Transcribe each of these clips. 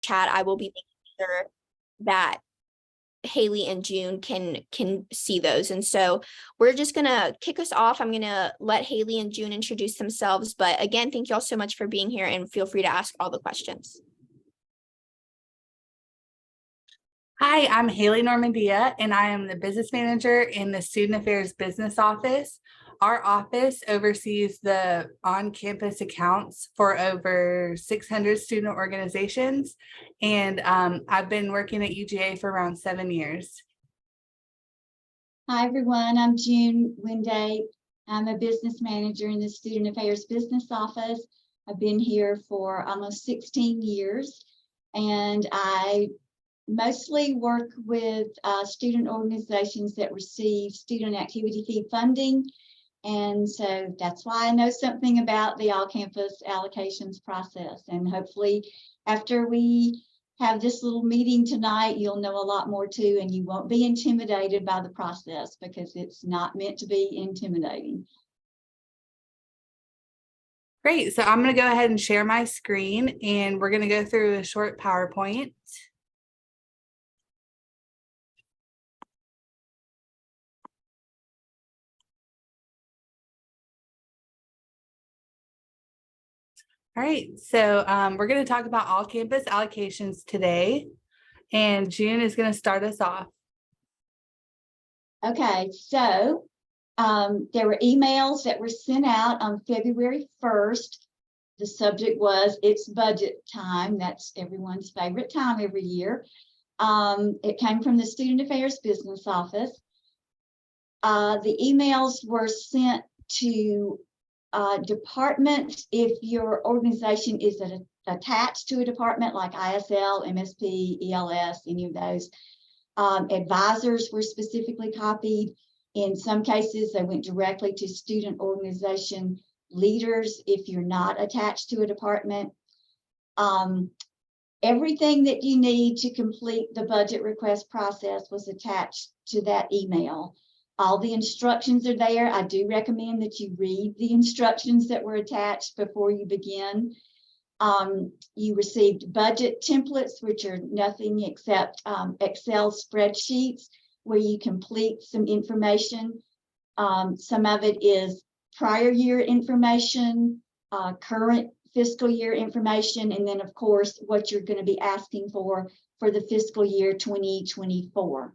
chat, I will be making sure that Hailey and June can see those. And so we're just gonna kick us off. I'm gonna let Hailey and June introduce themselves. But again, thank you all so much for being here, and feel free to ask all the questions. Hi, I'm Hailey Normandia, and I am the business manager in the Student Affairs Business Office. Our office oversees the on-campus accounts for over 600 student organizations, and I've been working at UGA for around 7 years. Hi, everyone. I'm June Windate. I'm a business manager in the Student Affairs Business Office. I've been here for almost 16 years, and I mostly work with student organizations that receive student activity fee funding. And so that's why I know something about the all-campus allocations process. And hopefully after we have this little meeting tonight, you'll know a lot more too, and you won't be intimidated by the process because it's not meant to be intimidating. Great, so I'm going to go ahead and share my screen, and we're going to go through a short PowerPoint. All right, so we're going to talk about all campus allocations today, and June is going to start us off. Okay, so there were emails that were sent out on February 1st. The subject was "It's budget time." That's everyone's favorite time every year. It came from the Student Affairs Business Office. The emails were sent to departments if your organization is attached to a department like ISL, MSP, ELS, any of those. Advisors were specifically copied. In some cases, they went directly to student organization leaders if you're not attached to a department. Everything that you need to complete the budget request process was attached to that email. All the instructions are there. I do recommend that you read the instructions that were attached before you begin. You received budget templates, which are nothing except Excel spreadsheets where you complete some information. Some of it is prior year information, current fiscal year information, and then of course what you're going to be asking for the fiscal year 2024.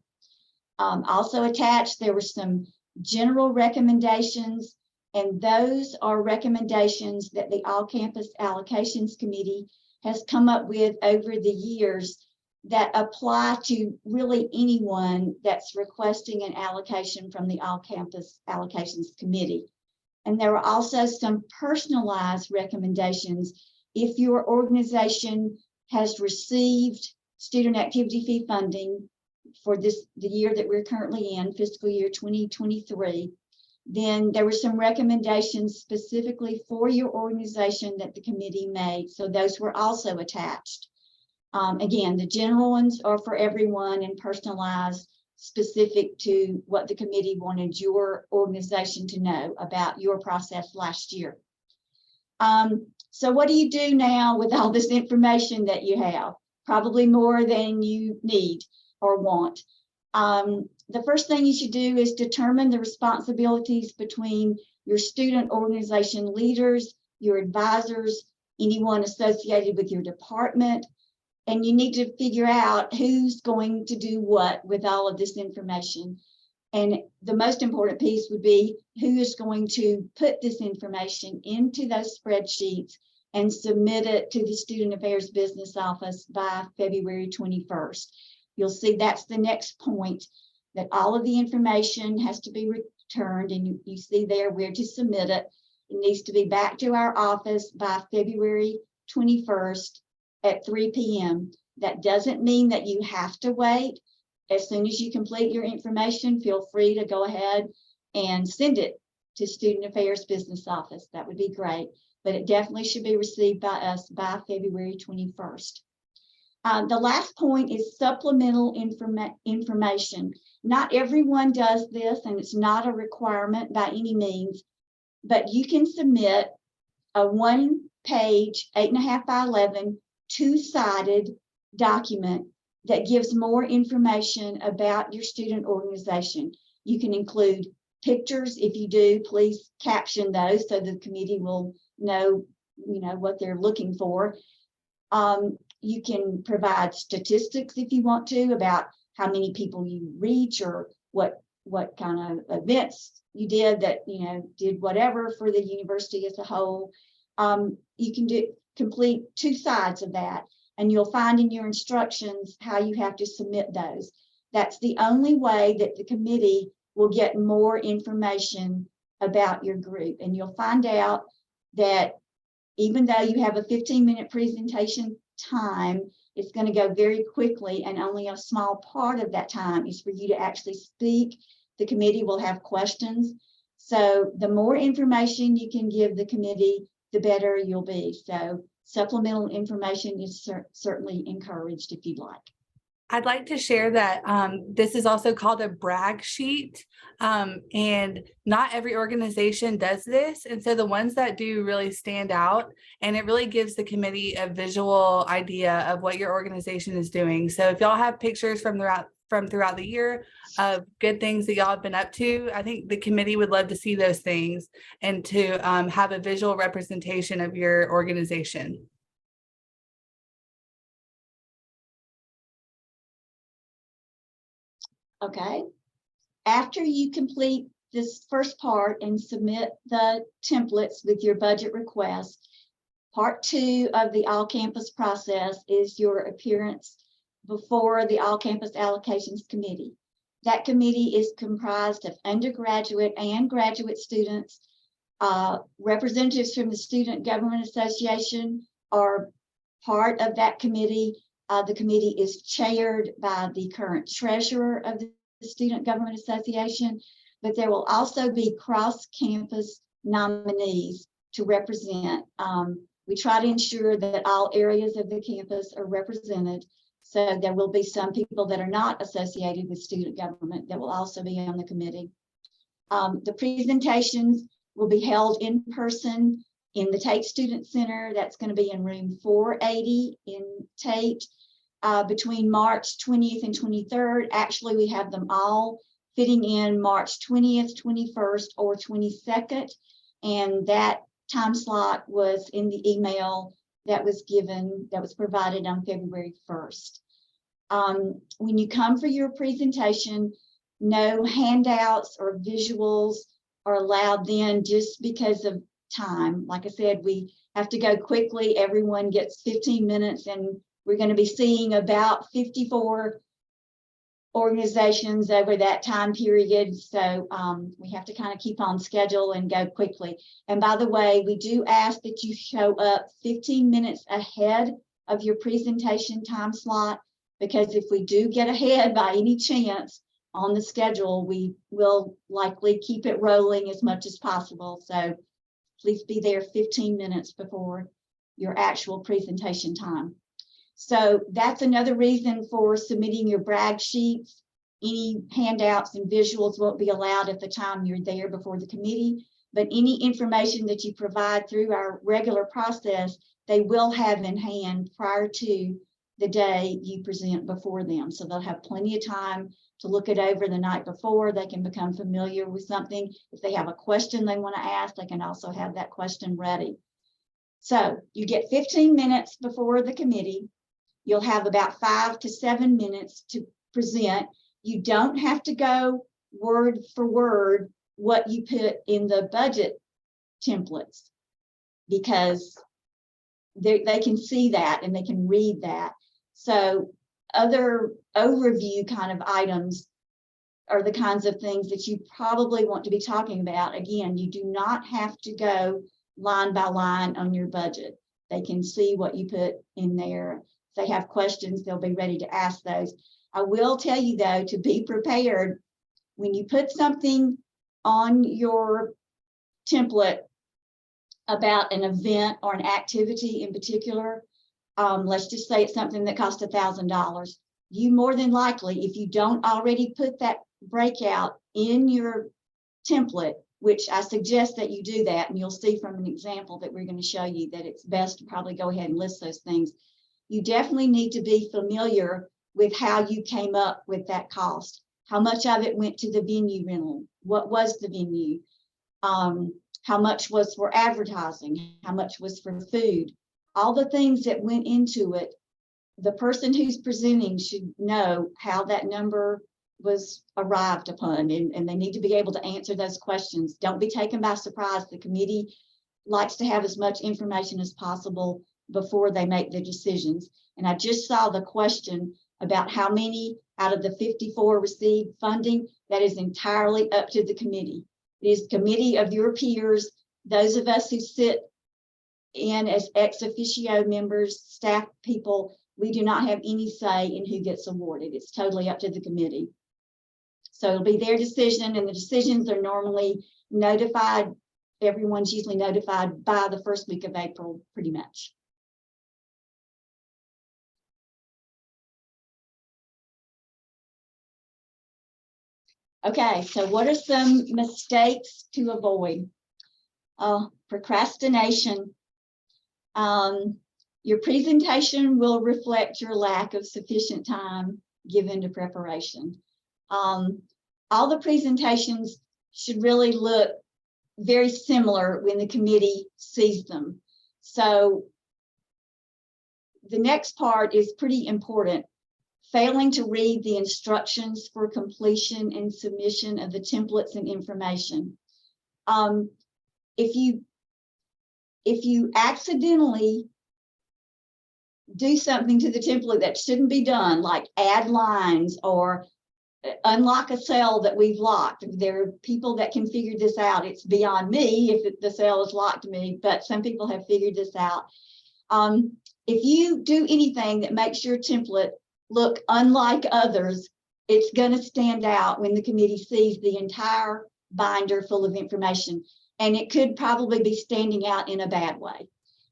Also attached, there were some general recommendations, and those are recommendations that the All-Campus Allocations Committee has come up with over the years that apply to really anyone that's requesting an allocation from the All-Campus Allocations Committee. And there are also some personalized recommendations if your organization has received student activity fee funding for the year that we're currently in, fiscal year 2023, then there were some recommendations specifically for your organization that the committee made. So those were also attached. Again, the general ones are for everyone and personalized specific to what the committee wanted your organization to know about your process last year. So what do you do now with all this information that you have? Probably more than you need or want. The first thing you should do is determine the responsibilities between your student organization leaders, your advisors, anyone associated with your department, and you need to figure out who's going to do what with all of this information. And the most important piece would be who is going to put this information into those spreadsheets and submit it to the Student Affairs Business Office by February 21st. You'll see that's the next point, that all of the information has to be returned, and you see there where to submit it. It needs to be back to our office by February 21st at 3 p.m. That doesn't mean that you have to wait. As soon as you complete your information, feel free to go ahead and send it to Student Affairs Business Office. That would be great, but it definitely should be received by us by February 21st. The last point is supplemental information. Not everyone does this, and it's not a requirement by any means, but you can submit a one-page, 8.5 by 11, two-sided document that gives more information about your student organization. You can include pictures. If you do, please caption those so the committee will know, what they're looking for. You can provide statistics if you want to about how many people you reach or what kind of events you did that, did whatever for the university as a whole. You can complete 2 sides of that, and you'll find in your instructions how you have to submit those. That's the only way that the committee will get more information about your group. And you'll find out that even though you have a 15-minute presentation time, it's going to go very quickly, and only a small part of that time is for you to actually speak. The committee will have questions. So the more information you can give the committee, the better you'll be. So supplemental information is certainly encouraged if you'd like. I'd like to share that this is also called a brag sheet, and not every organization does this. And so the ones that do really stand out, and it really gives the committee a visual idea of what your organization is doing. So if y'all have pictures from throughout the year of good things that y'all have been up to, I think the committee would love to see those things and to have a visual representation of your organization. Okay. After you complete this first part and submit the templates with your budget request, part 2 of the all-campus process is your appearance before the all-campus allocations committee. That committee is comprised of undergraduate and graduate students. Representatives from the Student Government Association are part of that committee. The committee is chaired by the current treasurer of the Student Government Association, but there will also be cross-campus nominees to represent. We try to ensure that all areas of the campus are represented. So there will be some people that are not associated with student government that will also be on the committee. The presentations will be held in person in the Tate Student Center. That's going to be in room 480 in Tate. Between March 20th and 23rd. Actually, we have them all fitting in March 20th, 21st, or 22nd. And that time slot was in the email that was provided on February 1st. When you come for your presentation, no handouts or visuals are allowed then, just because of time. Like I said, we have to go quickly. Everyone gets 15 minutes, and we're going to be seeing about 54 organizations over that time period. So we have to kind of keep on schedule and go quickly. And by the way, we do ask that you show up 15 minutes ahead of your presentation time slot, because if we do get ahead by any chance on the schedule, we will likely keep it rolling as much as possible. So please be there 15 minutes before your actual presentation time. So that's another reason for submitting your brag sheets. Any handouts and visuals won't be allowed at the time you're there before the committee, but any information that you provide through our regular process, they will have in hand prior to the day you present before them. So they'll have plenty of time to look it over the night before. They can become familiar with something. If they have a question they want to ask, they can also have that question ready. So you get 15 minutes before the committee. You'll have about 5 to 7 minutes to present. You don't have to go word for word what you put in the budget templates, because they can see that and they can read that. So other overview kind of items are the kinds of things that you probably want to be talking about. Again, you do not have to go line by line on your budget. They can see what you put in there. If they have questions, they'll be ready to ask those. I will tell you, though, to be prepared when you put something on your template about an event or an activity in particular. Let's just say it's something that costs $1,000. You more than likely, if you don't already put that breakout in your template, which I suggest that you do that, and you'll see from an example that we're going to show you that it's best to probably go ahead and list those things. you definitely need to be familiar with how you came up with that cost. How much of it went to the venue rental? What was the venue? How much was for advertising? How much was for food? All the things that went into it, the person who's presenting should know how that number was arrived upon, and they need to be able to answer those questions. Don't be taken by surprise. The committee likes to have as much information as possible before they make their decisions. And I just saw the question about how many out of the 54 received funding. That is entirely up to the committee. It is the committee of your peers, those of us who sit in as ex officio members, staff people. We do not have any say in who gets awarded. It's totally up to the committee. So it'll be their decision, and the decisions are normally notified. Everyone's usually notified by the first week of April, pretty much. Okay, so what are some mistakes to avoid? Procrastination. Your presentation will reflect your lack of sufficient time given to preparation. All the presentations should really look very similar when the committee sees them. So the next part is pretty important. Failing to read the instructions for completion and submission of the templates and information. If you accidentally do something to the template that shouldn't be done, like add lines or unlock a cell that we've locked. There are people that can figure this out. It's beyond me if the cell is locked to me, but some people have figured this out. If you do anything that makes your template look unlike others, it's going to stand out when the committee sees the entire binder full of information, and it could probably be standing out in a bad way.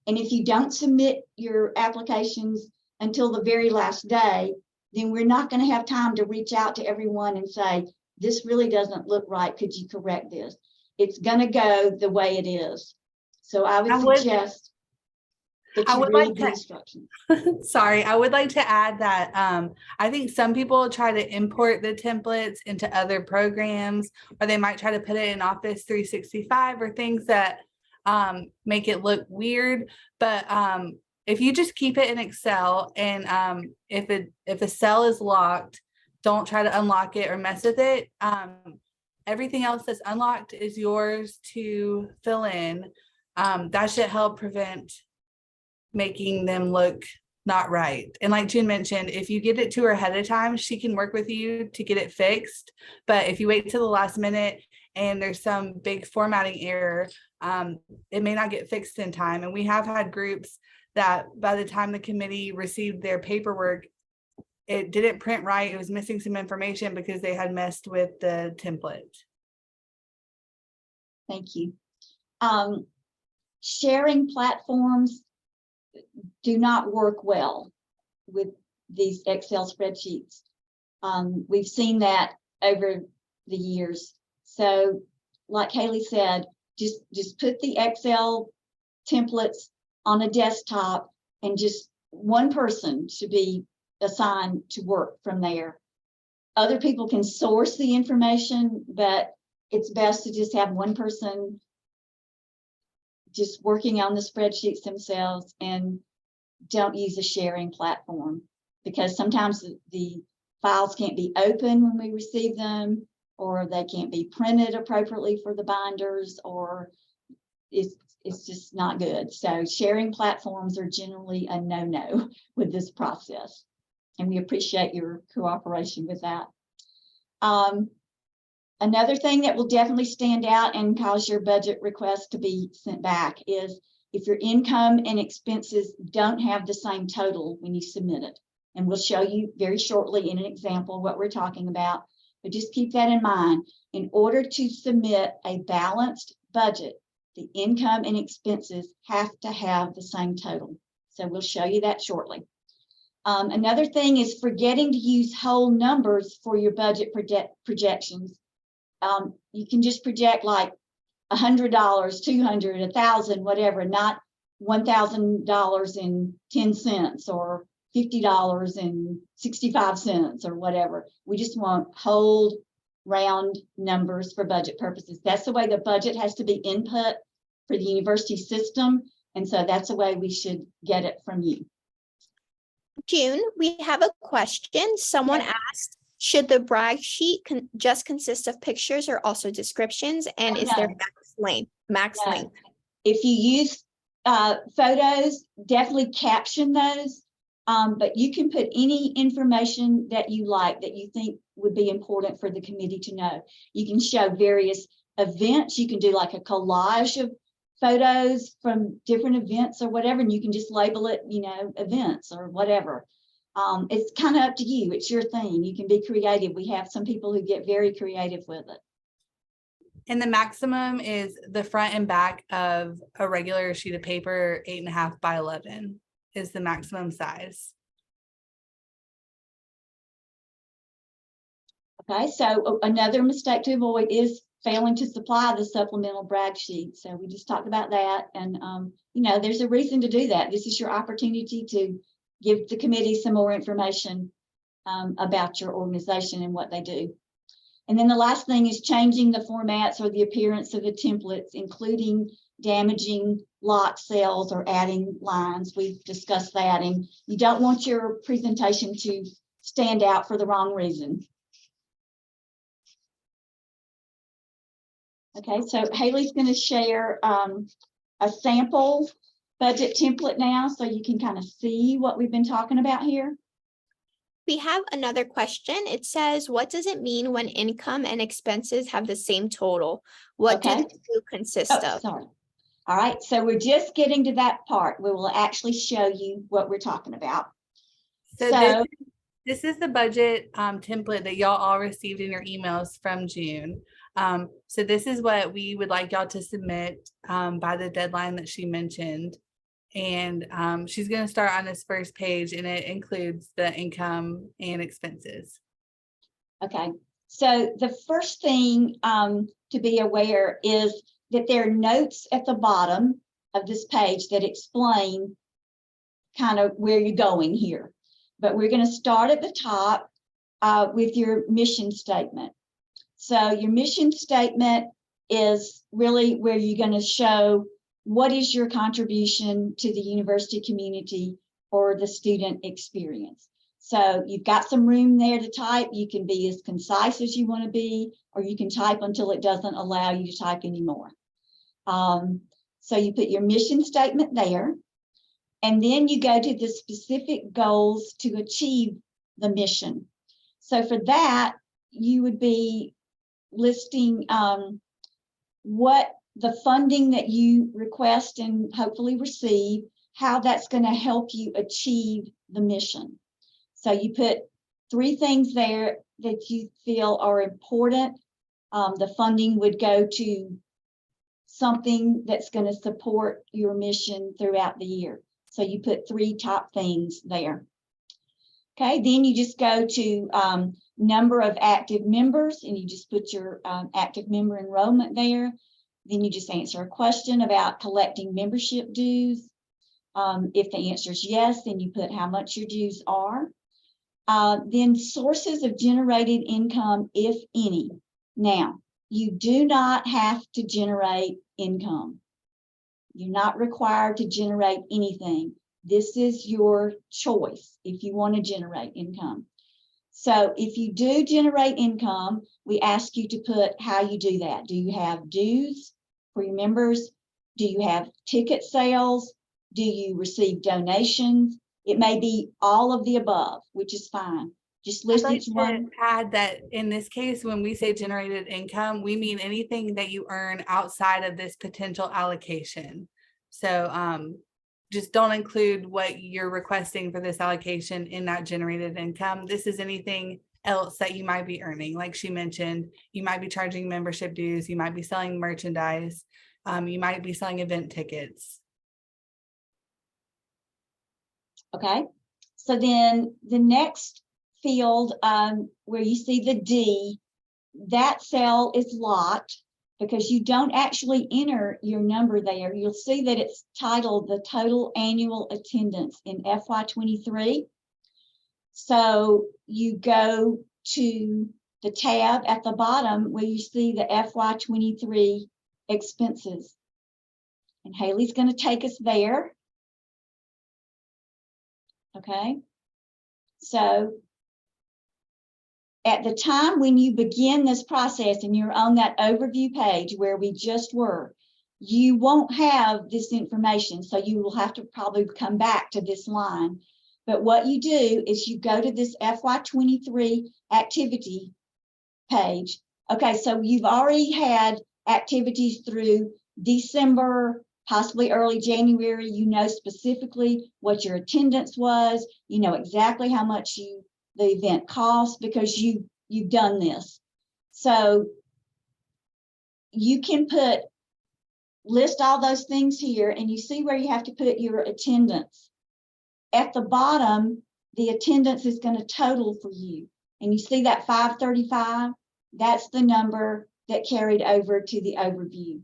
And if you don't submit your applications until the very last day, then we're not going to have time to reach out to everyone and say, this really doesn't look right. Could you correct this? It's going to go the way it is. So I would suggest that you read the instructions. Sorry, I would like to add that I think some people try to import the templates into other programs, or they might try to put it in Office 365 or things that make it look weird. But if you just keep it in Excel, and if a cell is locked, don't try to unlock it or mess with it. Everything else that's unlocked is yours to fill in. That should help prevent making them look not right. And like June mentioned, if you get it to her ahead of time, she can work with you to get it fixed. But if you wait till the last minute and there's some big formatting error, it may not get fixed in time. And we have had groups that by the time the committee received their paperwork, it didn't print right. It was missing some information because they had messed with the template. Thank you. Sharing platforms do not work well with these Excel spreadsheets. We've seen that over the years. So like Hailey said, just put the Excel templates on a desktop, and just one person should be assigned to work from there. Other people can source the information, but it's best to just have one person just working on the spreadsheets themselves, and don't use a sharing platform, because sometimes the files can't be open when we receive them, or they can't be printed appropriately for the binders, or it's just not good. So sharing platforms are generally a no-no with this process, and we appreciate your cooperation with that. Another thing that will definitely stand out and cause your budget request to be sent back is if your income and expenses don't have the same total when you submit it. And we'll show you very shortly in an example what we're talking about, but just keep that in mind. In order to submit a balanced budget, the income and expenses have to have the same total. So we'll show you that shortly. Another thing is forgetting to use whole numbers for your budget projections. You can just project like $100, $200, $1,000, whatever, not $1,000 and 10 cents or $50.65 or whatever. We just want whole round numbers for budget purposes. That's the way the budget has to be input for the university system. And so that's the way we should get it from you. June, we have a question. Someone asked, should the brag sheet just consist of pictures or also descriptions? And is there max length? If you use photos, definitely caption those. But you can put any information that you like that you think would be important for the committee to know. You can show various events. You can do like a collage of photos from different events or whatever, and you can just label it, events or whatever. It's kind of up to you. It's your thing. You can be creative. We have some people who get very creative with it. And the maximum is the front and back of a regular sheet of paper, 8.5 by 11 is the maximum size. Okay, so another mistake to avoid is failing to supply the supplemental brag sheet. So we just talked about that. And, there's a reason to do that. This is your opportunity to give the committee some more information about your organization and what they do. And then the last thing is changing the formats or the appearance of the templates, including damaging lock cells or adding lines. We've discussed that. And you don't want your presentation to stand out for the wrong reason. Okay, so Hailey's going to share a sample budget template now so you can kind of see what we've been talking about here. We have another question. It says, what does it mean when income and expenses have the same total? What do the two consist of? Sorry. All right, so we're just getting to that part. We will actually show you what we're talking about. So this is the budget template that y'all all received in your emails from June. So this is what we would like y'all to submit by the deadline that she mentioned. And she's going to start on this first page, and it includes the income and expenses. Okay, so the first thing to be aware is that there are notes at the bottom of this page that explain kind of where you're going here. But we're going to start at the top with your mission statement. So your mission statement is really where you're going to show what is your contribution to the university community or the student experience. So you've got some room there to type. You can be as concise as you want to be, or you can type until it doesn't allow you to type anymore. So you put your mission statement there, and then you go to the specific goals to achieve the mission. So for that, you would be listing what the funding that you request and hopefully receive, how that's going to help you achieve the mission. So you put 3 things there that you feel are important. The funding would go to something that's going to support your mission throughout the year. So you put 3 top things there. Okay, then you just go to number of active members, and you just put your active member enrollment there. Then you just answer a question about collecting membership dues. If the answer is yes, then you put how much your dues are. Then sources of generated income, if any. Now, you do not have to generate income. You're not required to generate anything. This is your choice if you want to generate income. So if you do generate income, we ask you to put how you do that. Do you have dues for your members? Do you have ticket sales? Do you receive donations? It may be all of the above, which is fine. Just list each one. Add that in this case, when we say generated income, we mean anything that you earn outside of this potential allocation. So just don't include what you're requesting for this allocation in that generated income. This is anything else that you might be earning. Like she mentioned, you might be charging membership dues, you might be selling merchandise, you might be selling event tickets. Okay, so then the next field where you see the D, that cell is locked because you don't actually enter your number there. You'll see that it's titled the total annual attendance in FY23. So you go to the tab at the bottom where you see the FY23 expenses. And Hailey's going to take us there. Okay. So at the time when you begin this process and you're on that overview page where we just were, you won't have this information. So you will have to probably come back to this line. But what you do is you go to this FY23 activity page. Okay, so you've already had activities through December, possibly early January. You know specifically what your attendance was. You know exactly how much the event cost because you've done this. So you can list all those things here, and you see where you have to put your attendance. At the bottom, the attendance is going to total for you. And you see that 535? That's the number that carried over to the overview.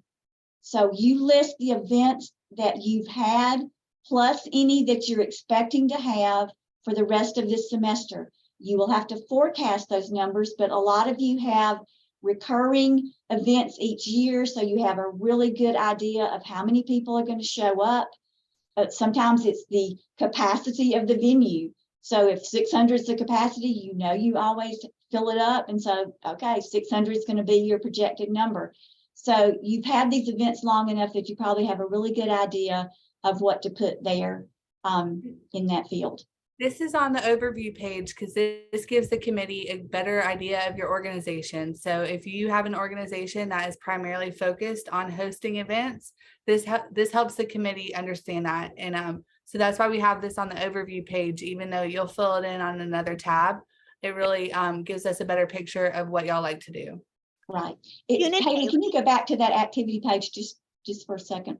So you list the events that you've had, plus any that you're expecting to have for the rest of this semester. You will have to forecast those numbers, but a lot of you have recurring events each year, so you have a really good idea of how many people are going to show up. Sometimes it's the capacity of the venue. So if 600 is the capacity, you know you always fill it up. And so, okay, 600 is going to be your projected number. So you've had these events long enough that you probably have a really good idea of what to put there in that field. This is on the overview page because this gives the committee a better idea of your organization. So if you have an organization that is primarily focused on hosting events, this helps the committee understand that. And so that's why we have this on the overview page, even though you'll fill it in on another tab. It really gives us a better picture of what y'all like to do. Right. Hailey, can you go back to that activity page just for a second?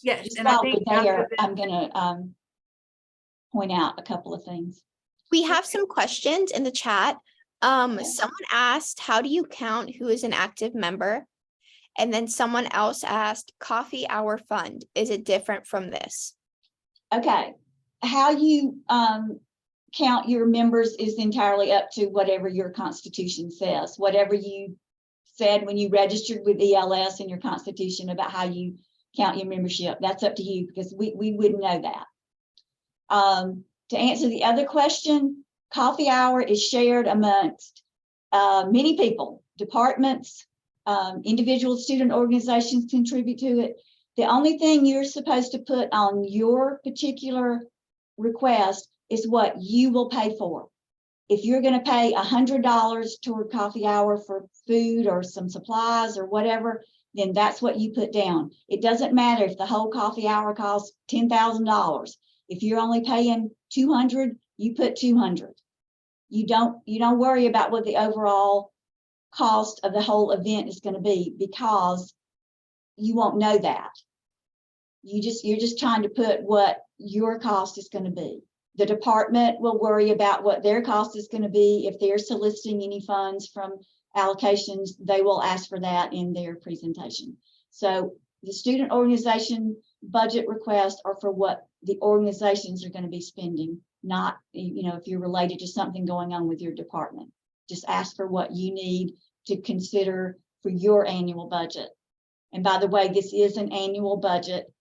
Yes. Just And while I think we're there, I'm going to point out a couple of things. We have some questions in the chat. Someone asked, how do you count who is an active member? And then someone else asked, coffee hour fund, is it different from this? Okay, how you count your members is entirely up to whatever your constitution says. Whatever you said when you registered with ELS in your constitution about how you count your membership, that's up to you because we wouldn't know that. To answer the other question, coffee hour is shared amongst many people, departments, individual student organizations contribute to it. The only thing you're supposed to put on your particular request is what you will pay for. If you're going to pay $100 toward coffee hour for food or some supplies or whatever, then that's what you put down. It doesn't matter if the whole coffee hour costs $10,000. If you're only paying $200, you put $200. You don't worry about what the overall cost of the whole event is going to be because you won't know that. You're just trying to put what your cost is going to be. The department will worry about what their cost is going to be. If they're soliciting any funds from allocations, they will ask for that in their presentation. So the student organization budget requests are for what the organizations are going to be spending, not, if you're related to something going on with your department. Just ask for what you need to consider for your annual budget. And by the way, this is an annual budget.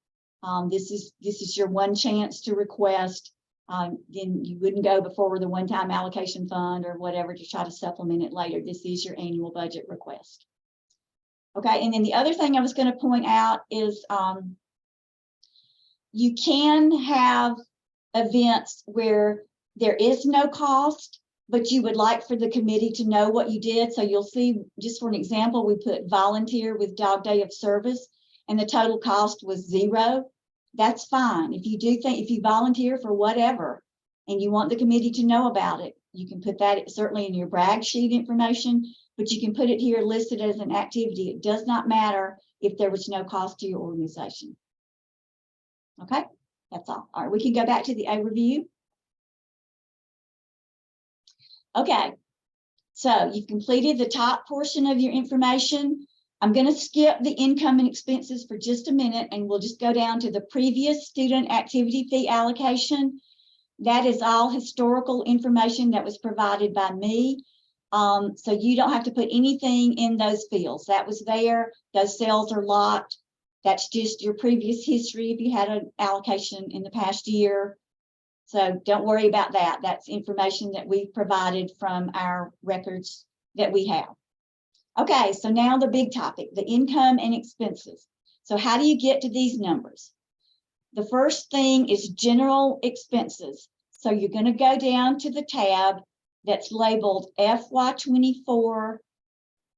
This is your one chance to request. Then you wouldn't go before the one-time allocation fund or whatever to try to supplement it later. This is your annual budget request. Okay, and then the other thing I was going to point out is you can have events where there is no cost, but you would like for the committee to know what you did. So you'll see, just for an example, we put volunteer with Dog Day of Service and the total cost was $0. That's fine. If you volunteer for whatever and you want the committee to know about it, you can put that certainly in your brag sheet information, but you can put it here listed as an activity. It does not matter if there was no cost to your organization. Okay, that's all. All right, we can go back to the overview. Okay, so you've completed the top portion of your information. I'm going to skip the income and expenses for just a minute, and we'll just go down to the previous student activity fee allocation. That is all historical information that was provided by me. So you don't have to put anything in those fields. That was there. Those cells are locked. That's just your previous history if you had an allocation in the past year. So don't worry about that. That's information that we've provided from our records that we have. Okay, so now the big topic, the income and expenses. So how do you get to these numbers? The first thing is general expenses. So you're going to go down to the tab that's labeled FY24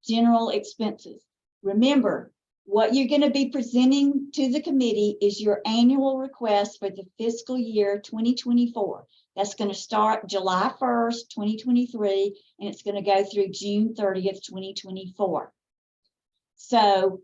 general expenses. Remember, what you're going to be presenting to the committee is your annual request for the fiscal year 2024. That's going to start July 1st, 2023, and it's going to go through June 30th, 2024. So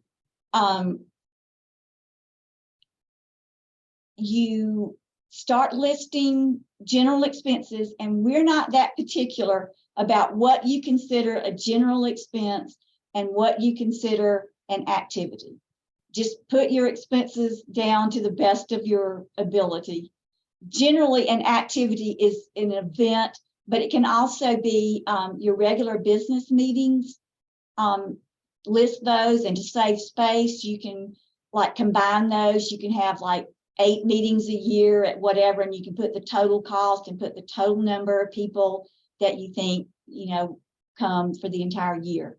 you start listing general expenses, and we're not that particular about what you consider a general expense and what you consider an activity. Just put your expenses down to the best of your ability. Generally, an activity is an event, but it can also be your regular business meetings. List those, and to save space, you can like combine those. You can have like 8 meetings a year at whatever, and you can put the total cost and put the total number of people that you think, come for the entire year.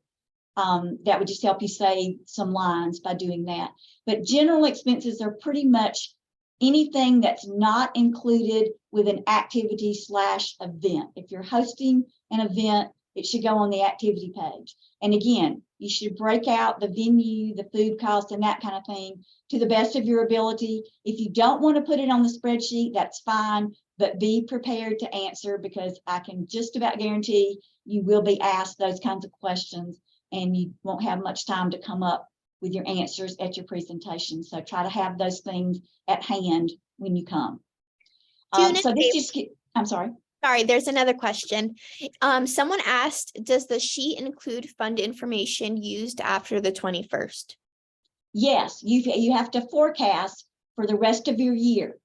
That would just help you save some lines by doing that. But general expenses are pretty much anything that's not included with an activity/event. If you're hosting an event, it should go on the activity page. And again, you should break out the venue, the food cost, and that kind of thing to the best of your ability. If you don't want to put it on the spreadsheet, that's fine, but be prepared to answer, because I can just about guarantee you will be asked those kinds of questions, and you won't have much time to come up with your answers at your presentation. So try to have those things at hand when you come. So this just, I'm sorry. Sorry, there's another question. Someone asked, does the sheet include fund information used after the 21st? Yes, you have to forecast for the rest of your year.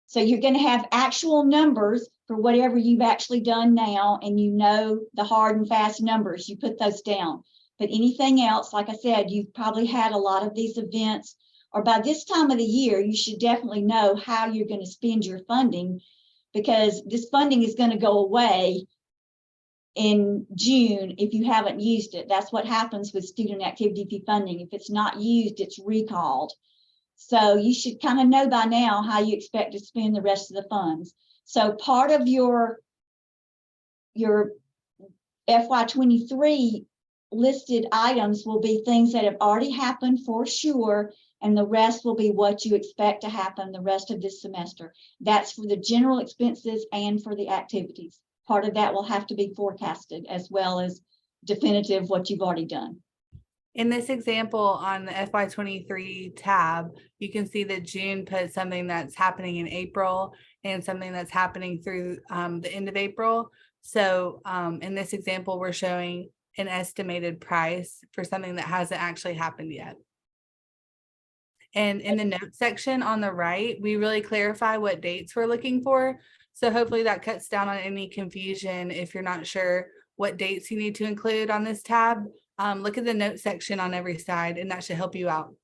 So you're going to have actual numbers for whatever you've actually done now, and the hard and fast numbers, you put those down. But anything else, like I said, you've probably had a lot of these events, or by this time of the year, you should definitely know how you're going to spend your funding, because this funding is going to go away in June if you haven't used it. That's what happens with student activity fee funding. If it's not used, it's recalled. So you should kind of know by now how you expect to spend the rest of the funds. So part of your FY23 listed items will be things that have already happened for sure, and the rest will be what you expect to happen the rest of this semester. That's for the general expenses and for the activities. Part of that will have to be forecasted, as well as definitive what you've already done. In this example on the FY23 tab, you can see that June put something that's happening in April and something that's happening through the end of April. So in this example, we're showing an estimated price for something that hasn't actually happened yet. And in the notes section on the right, we really clarify what dates we're looking for. So hopefully that cuts down on any confusion if you're not sure what dates you need to include on this tab. Look at the notes section on every side, and that should help you out.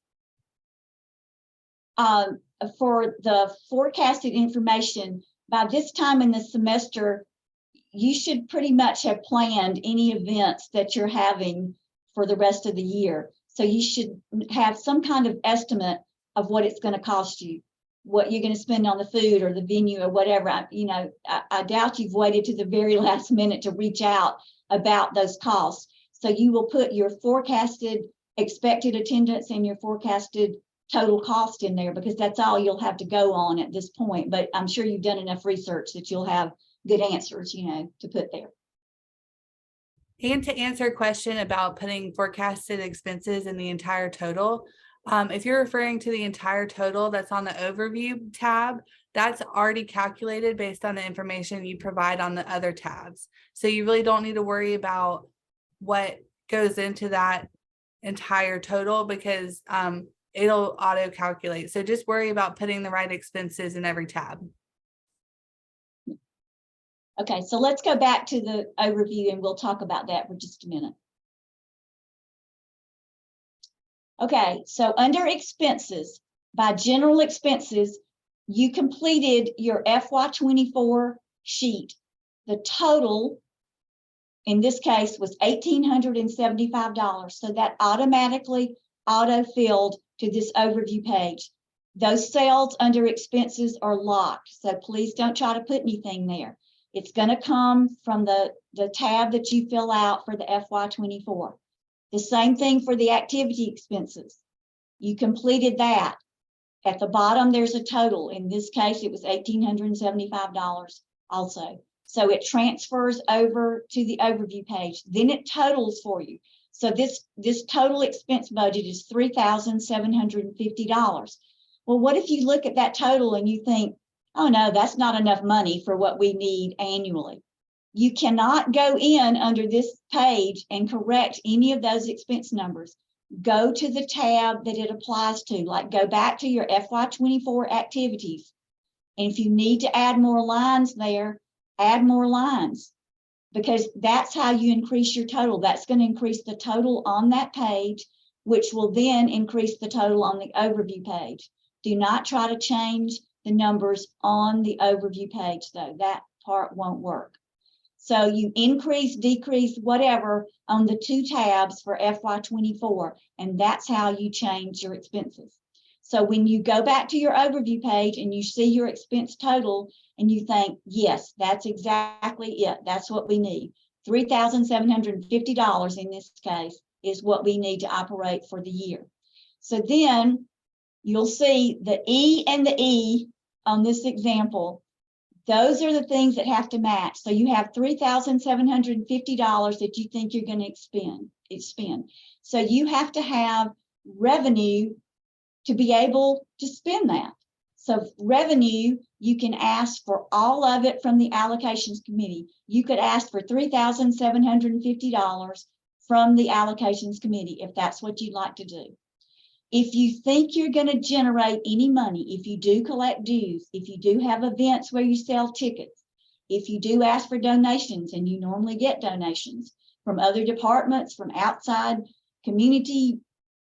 For the forecasted information, by this time in the semester, you should pretty much have planned any events that you're having for the rest of the year. So you should have some kind of estimate of what it's going to cost you, what you're going to spend on the food or the venue or whatever. I doubt you've waited to the very last minute to reach out about those costs. So you will put your forecasted expected attendance and your forecasted total cost in there, because that's all you'll have to go on at this point. But I'm sure you've done enough research that you'll have good answers, to put there. And to answer a question about putting forecasted expenses in the entire total, if you're referring to the entire total that's on the overview tab, that's already calculated based on the information you provide on the other tabs. So you really don't need to worry about what goes into that entire total, because it'll auto calculate. So just worry about putting the right expenses in every tab. Okay, so let's go back to the overview and we'll talk about that for just a minute. Okay, so under expenses, by general expenses, you completed your FY24 sheet. The total in this case was $1,875. So that automatically auto-filled to this overview page. Those cells under expenses are locked, so please don't try to put anything there. It's going to come from the tab that you fill out for the FY24. The same thing for the activity expenses. You completed that. At the bottom, there's a total. In this case, it was $1,875 also. So it transfers over to the overview page. Then it totals for you. So this total expense budget is $3,750. Well, what if you look at that total and you think, oh no, that's not enough money for what we need annually? You cannot go in under this page and correct any of those expense numbers. Go to the tab that it applies to, like go back to your FY24 activities. And if you need to add more lines there, add more lines, because that's how you increase your total. That's going to increase the total on that page, which will then increase the total on the overview page. Do not try to change the numbers on the overview page, though. That part won't work. So you increase, decrease, whatever on the two tabs for FY24, and that's how you change your expenses. So when you go back to your overview page and you see your expense total and you think, yes, that's exactly it. That's what we need. $3,750 in this case is what we need to operate for the year. So then you'll see the E and the E on this example. Those are the things that have to match. So you have $3,750 that you think you're going to expend. So you have to have revenue to be able to spend that. So revenue, you can ask for all of it from the allocations committee. You could ask for $3,750 from the allocations committee if that's what you'd like to do. If you think you're going to generate any money, if you do collect dues, if you do have events where you sell tickets, if you do ask for donations, and you normally get donations from other departments, from outside community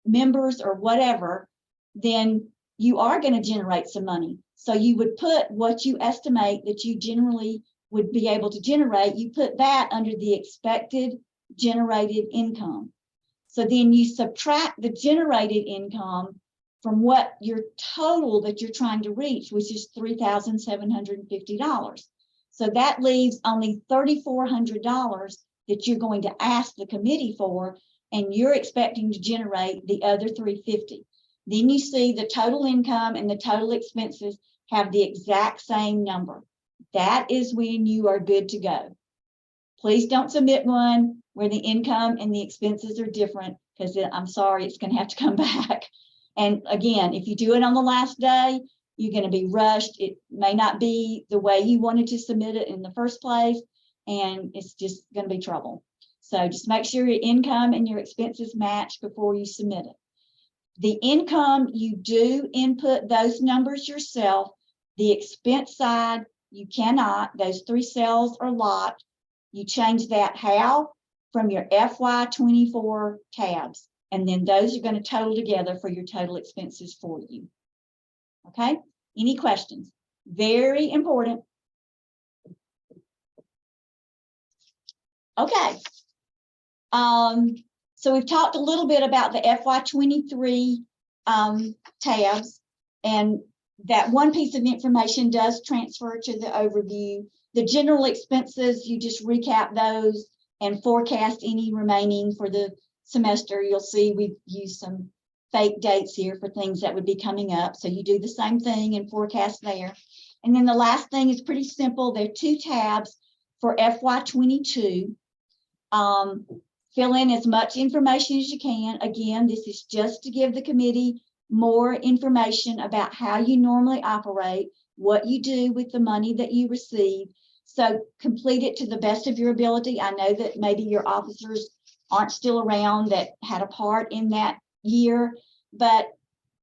members or whatever, then you are going to generate some money. So you would put what you estimate that you generally would be able to generate, you put that under the expected generated income. So then you subtract the generated income from what your total that you're trying to reach, which is $3,750. So that leaves only $3,400 that you're going to ask the committee for, and you're expecting to generate the other $350. Then you see the total income and the total expenses have the exact same number. That is when you are good to go. Please don't submit one where the income and the expenses are different, because I'm sorry, it's going to have to come back. And again, if you do it on the last day, you're going to be rushed. It may not be the way you wanted to submit it in the first place, and it's just going to be trouble. So just make sure your income and your expenses match before you submit it. The income, you do input those numbers yourself. The expense side, you cannot. Those three cells are locked. You change that how? From your FY24 tabs. And then those are going to total together for your total expenses for you. Okay? Any questions? Very important. Okay. So we've talked a little bit about the FY23 tabs, and that one piece of information does transfer to the overview. The general expenses, you just recap those and forecast any remaining for the semester. You'll see we've used some fake dates here for things that would be coming up. So you do the same thing and forecast there. And then the last thing is pretty simple. There are two tabs for FY22. Fill in as much information as you can. Again, this is just to give the committee more information about how you normally operate, what you do with the money that you receive. So complete it to the best of your ability. I know that maybe your officers aren't still around that had a part in that year, but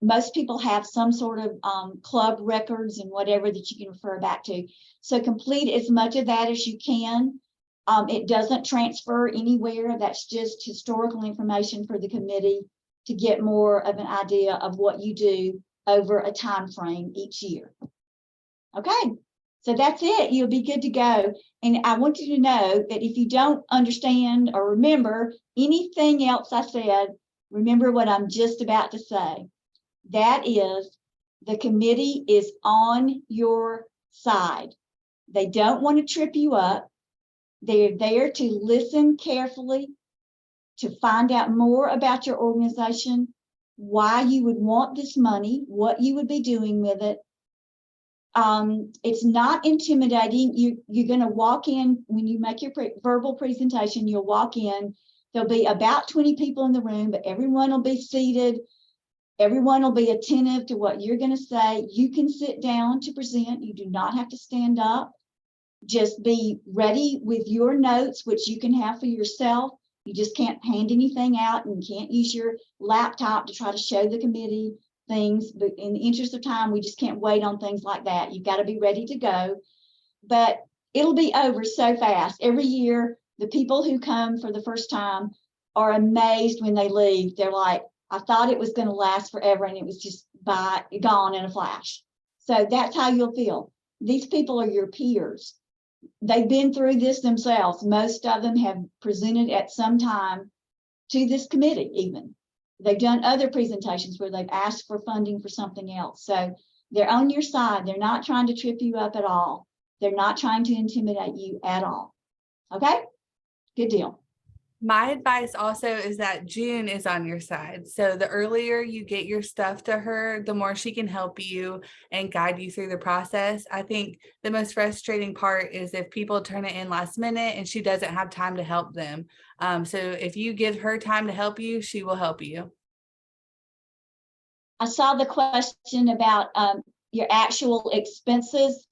most people have some sort of club records and whatever that you can refer back to. So complete as much of that as you can. It doesn't transfer anywhere. That's just historical information for the committee to get more of an idea of what you do over a time frame each year. Okay, so that's it. You'll be good to go. And I want you to know that if you don't understand or remember anything else I said, remember what I'm just about to say. That is, the committee is on your side. They don't want to trip you up. They're there to listen carefully, to find out more about your organization, why you would want this money, what you would be doing with it. It's not intimidating. You're going to walk in when you make your verbal presentation. You'll walk in. There'll be about 20 people in the room, but everyone will be seated. Everyone will be attentive to what you're going to say. You can sit down to present. You do not have to stand up. Just be ready with your notes, which you can have for yourself. You just can't hand anything out, and you can't use your laptop to try to show the committee things. But in the interest of time, we just can't wait on things like that. You've got to be ready to go. But it'll be over so fast. Every year, the people who come for the first time are amazed when they leave. They're like, I thought it was going to last forever, and it was just gone in a flash. So that's how you'll feel. These people are your peers. They've been through this themselves. Most of them have presented at some time to this committee even. They've done other presentations where they've asked for funding for something else. So they're on your side. They're not trying to trip you up at all. They're not trying to intimidate you at all. Okay? Good deal. My advice also is that June is on your side. So the earlier you get your stuff to her, the more she can help you and guide you through the process. I think the most frustrating part is if people turn it in last minute and she doesn't have time to help them. So if you give her time to help you, she will help you. I saw the question about your actual expenses.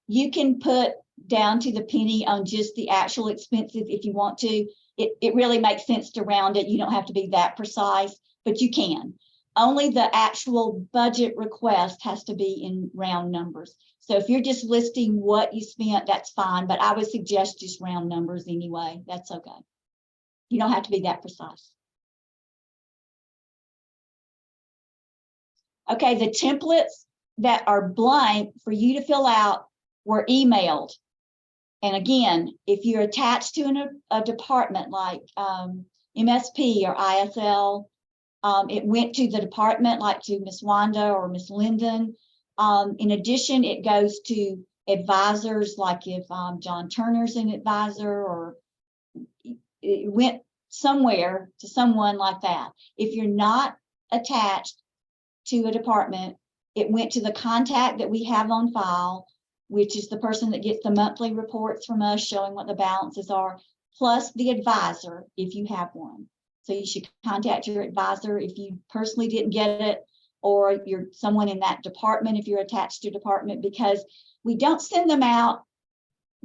You can put down to the penny on just the actual expenses if you want to. It really makes sense to round it. You don't have to be that precise, but you can. Only the actual budget request has to be in round numbers. So if you're just listing what you spent, that's fine, but I would suggest just round numbers anyway. That's okay. You don't have to be that precise. Okay, the templates that are blank for you to fill out were emailed. And again, if you're attached to a department like MSP or ISL, it went to the department like to Miss Wanda or Miss Linden. In addition, it goes to advisors like if John Turner's an advisor, or it went somewhere to someone like that. If you're not attached to a department, it went to the contact that we have on file, which is the person that gets the monthly reports from us showing what the balances are, plus the advisor if you have one. So you should contact your advisor if you personally didn't get it, or you're someone in that department if you're attached to a department, because we don't send them out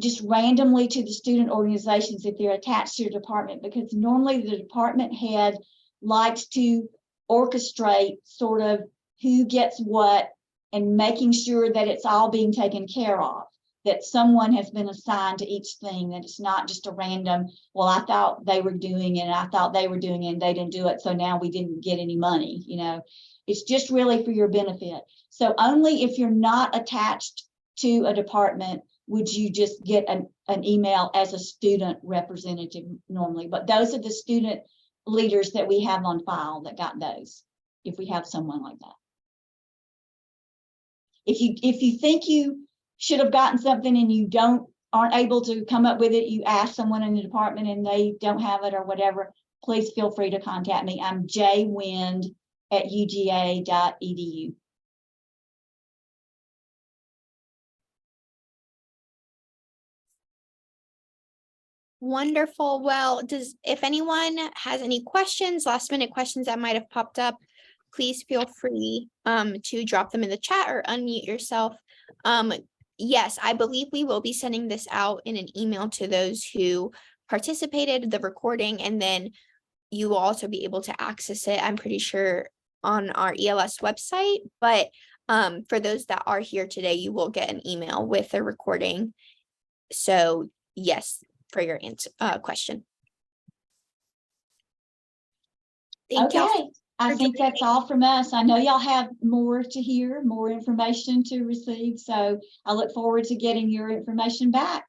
just randomly to the student organizations if they're attached to a department, because normally the department head likes to orchestrate sort of who gets what and making sure that it's all being taken care of, that someone has been assigned to each thing, that it's not just a random, well, I thought they were doing it, and I thought they were doing it, and they didn't do it, so now we didn't get any money. You know, it's just really for your benefit. So only if you're not attached to a department would you just get an email as a student representative normally. But those are the student leaders that we have on file that got those, if we have someone like that. If you think you should have gotten something and you aren't able to come up with it, you ask someone in the department and they don't have it or whatever, please feel free to contact me. I'm jwind@uga.edu. Wonderful. Well, if anyone has any questions, last minute questions that might have popped up, please feel free to drop them in the chat or unmute yourself. Yes, I believe we will be sending this out in an email to those who participated in the recording, and then you will also be able to access it. I'm pretty sure on our ELS website, but for those that are here today, you will get an email with a recording. So yes, for your question. Thank you. Okay, I think that's all from us. I know y'all have more to hear, more information to receive, so I look forward to getting your information back.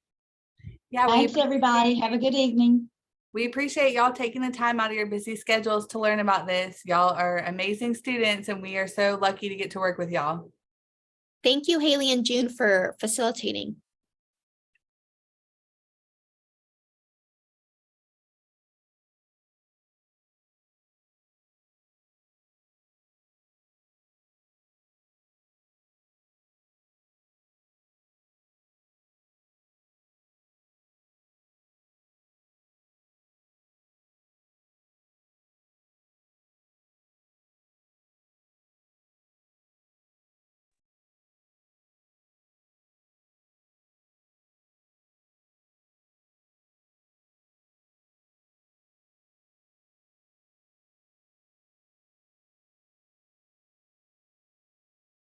Yeah, Thanks, everybody. Have a good evening. we appreciate y'all taking the time out of your busy schedules to learn about this. Y'all are amazing students, and we are so lucky to get to work with y'all. Thank you, Hailey and June, for facilitating.